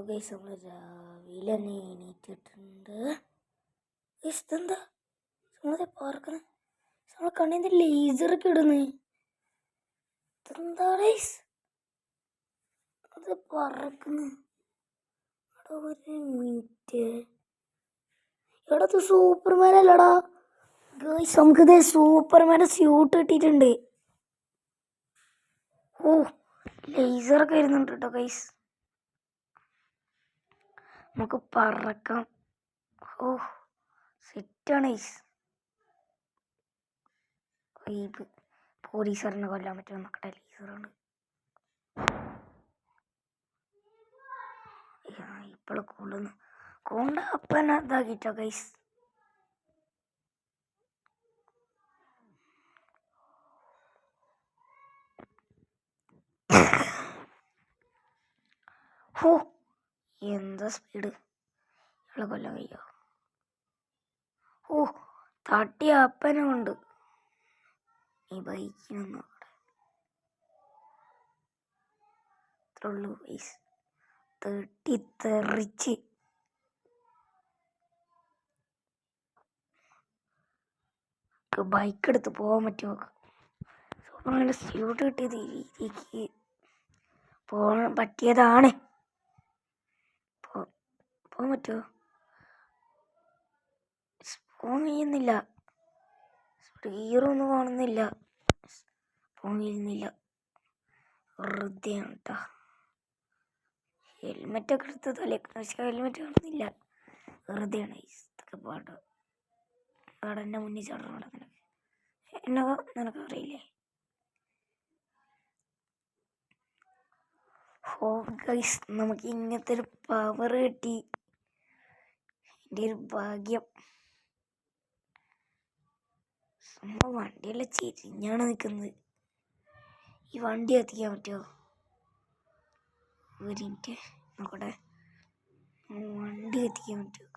Guys നമ്മൾ രാവിലെ തന്നെ എണീറ്റിട്ടുണ്ട്. ഗൈസ് ഇതെന്താ നമ്മളെ പാർക്കുന്നത്? നമ്മളെ കണ്ണിൻ്റെ ലേസറൊക്കെ ഇടുന്നത് ഇതെന്താ ഗൈസ്? അത് പറക്കുന്നത്. ഒരു മിനിറ്റ്, എടാ ഇത് സൂപ്പർമാൻ അല്ലടാ ഗൈസ്. നമുക്കിത് സൂപ്പർമാൻ്റെ സ്യൂട്ട് കിട്ടിയിട്ടുണ്ട്. ഓ ലേസറൊക്കെ വരുന്നുണ്ട് കേട്ടോ ഗൈസ്. നമുക്ക് പറക്കാം. ഓ സെറ്റാണ് ഗൈസ്. വൈബ്. പോലീസുകാരനെ കൊല്ലാൻ പറ്റുമോ നോക്കട്ടെ. ലേസറാണ് ഇപ്പോൾ കൊള്ളുന്നു. കൊണ്ട അപ്പനെ ഇതാക്കിട്ടോ ഗൈസ്. ഓ എന്താ സ്പീഡ്. ഇയാളെ കൊല്ലാൻ കഴിയോ? ഓ തട്ടിയ അപ്പനെ കൊണ്ട് ഈ ബൈക്കിനൊന്നും ഇത്രയുള്ളൂ ഗൈസ്. തെറിച്ച് ബൈക്ക് എടുത്ത് പോകാൻ പറ്റുമോ? സൂപ്പർമാൻ്റെ സ്യൂട്ട് കിട്ടിയത് ഈ രീതിക്ക് പോകാൻ പറ്റിയതാണ്. പോകാൻ പറ്റുമോ? പോകാൻ കഴിയുന്നില്ല. ഗിയറൊന്നും കാണുന്നില്ല. പോകാൻ കഴിയുന്നില്ല. വെറുതെയാണ് കേട്ടോ. ഹെൽമെറ്റൊക്കെ എടുത്ത് തലേക്ക്, പക്ഷെ ഹെൽമെറ്റ് കാണുന്നില്ല. വെറുതെയാണ് ഇതൊക്കെ പാട്ട്. അവിടെ എൻ്റെ മുന്നിൽ ചടണം. എന്നെ നിനക്കറിയില്ലേ? ഓ ഗൈസ് നമുക്ക് ഇങ്ങനത്തെ ഒരു പവർ കിട്ടി. എൻ്റെ ഒരു ഭാഗ്യം. സംഭവം വണ്ടിയെല്ലാം ചെരിഞ്ഞാണ് നിൽക്കുന്നത്. ഈ വണ്ടി എത്തിക്കാൻ പറ്റുമോ? ഒരു മിനിറ്റ് നോക്കട്ടെ. വണ്ടി എത്തിക്കാൻ പറ്റുമോ?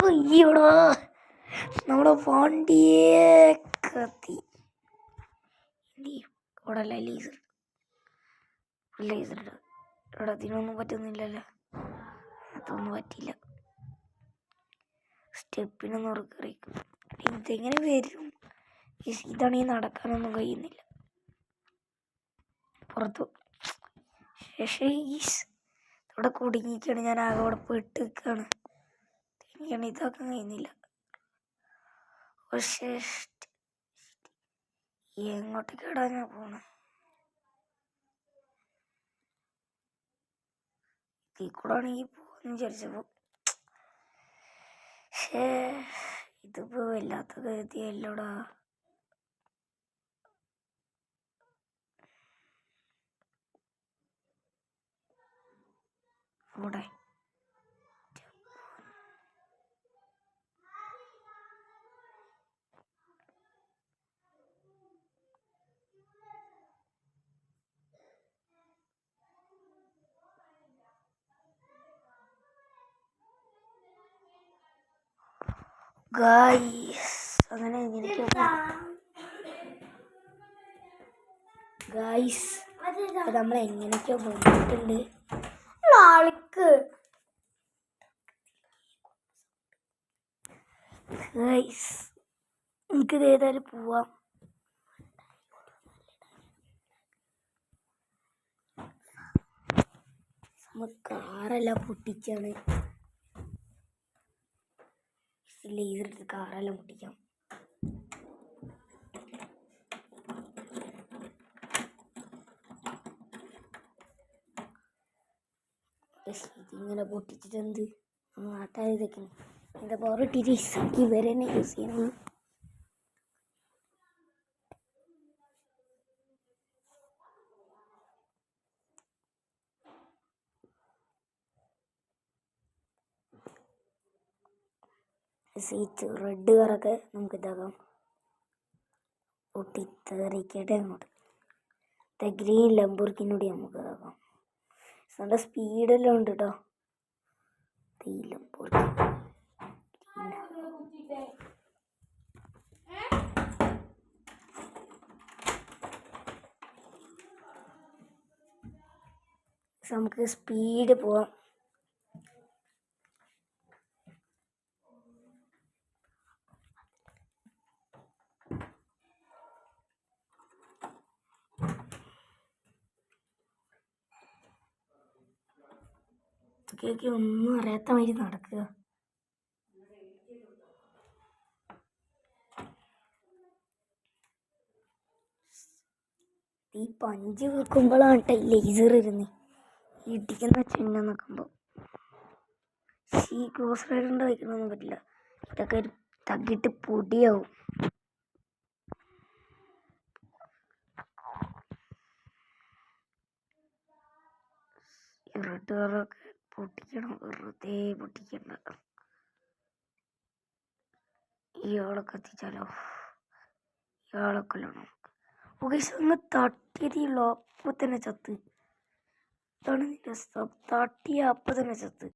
അയ്യോടാ നമ്മുടെ വണ്ടിയെ കത്തി. ഇവിടെ ലേസർ ലേസർ ഇവിടെ അതിനൊന്നും പറ്റുന്നില്ലല്ലോ. അതൊന്നും പറ്റില്ല. സ്റ്റെപ്പിനൊന്നും ഉറക്കറിയിക്കും. ഇതെങ്ങനെ വരും? ഇതാണെങ്കിൽ നടക്കാനൊന്നും കഴിയുന്നില്ല. പുറത്തു ശേഷം ഇവിടെ കുടുങ്ങിക്കാണ്. ഞാൻ ആകെ അവിടെ പെട്ട് നിൽക്കുകയാണ്. എനിക്കാണ് ഇതാക്കാൻ കഴിയുന്നില്ല. പക്ഷേ എങ്ങോട്ടേക്കാടാ ഞാൻ പോണേ? ഇതിൽ കൂടെ ആണെങ്കിൽ പോകാന്ന് വിചാരിച്ചപ്പോൾ ഇതിപ്പോൾ വല്ലാത്ത ഗതിയല്ലോടാ. അവിടെ ഗായ്സ് അങ്ങനെ എങ്ങനെയൊക്കെയോ ഗായ്സ് അത് നമ്മൾ എങ്ങനെയൊക്കെയോ വന്നിട്ടുണ്ട്. ആൾക്ക് ഗായ്സ് എനിക്കിത് ഏതായാലും പോവാം. നമ്മൾ കാറെല്ലാം പൊട്ടിച്ചാണ്. ലേസർ എടുത്ത് കാറെല്ലാം പൊട്ടിക്കാം. ഇതിങ്ങനെ പൊട്ടിച്ചിട്ട് എന്ത് നാട്ടാർ ഇതൊക്കെ എന്താ പവർ ഇട്ടിട്ട് ഇവരെ തന്നെ യൂസ് ചെയ്യണം. സീറ്റ് റെഡ് കളറൊക്കെ നമുക്ക് ഇതാക്കാം. പൊട്ടിത്തെറിക്കട്ടെ അങ്ങോട്ട്. ഗ്രീൻ ലംബോർഗിനിയോട് നമുക്ക് ഇതാക്കാം. നല്ല സ്പീഡെല്ലാം ഉണ്ട് കേട്ടോ. ഈ ലംബോർഗിനി നമുക്ക് സ്പീഡ് പോവാം. കേക്ക് ഒന്നും അറിയാത്ത മാതിരി നടക്കുക. ഈ പഞ്ച് വെക്കുമ്പോഴാണ് ലേസർ ഇരുന്ന് ഇടിക്കുന്ന ചിഹ്നം നോക്കുമ്പോൾ ഈ ക്രോസ് റൈഡറിൻ്റെ വയ്ക്കണമൊന്നും പറ്റില്ല. ഇതൊക്കെ തകിട്ട് പൊടിയാവും. റെഡ് കളറൊക്കെ പൊട്ടിക്കണം, വെറുതെ പൊട്ടിക്കണ്ട. ഇയാളെ കത്തിച്ചാലോ? ഇയാളെ കൊല്ലണം. ഓക്കെ, അങ്ങ് തട്ടിയതിയുള്ളൂ, അപ്പം തന്നെ ചത്ത്. ഇതാണ് നിന്റെ തട്ടിയ അപ്പം തന്നെ ചത്ത്.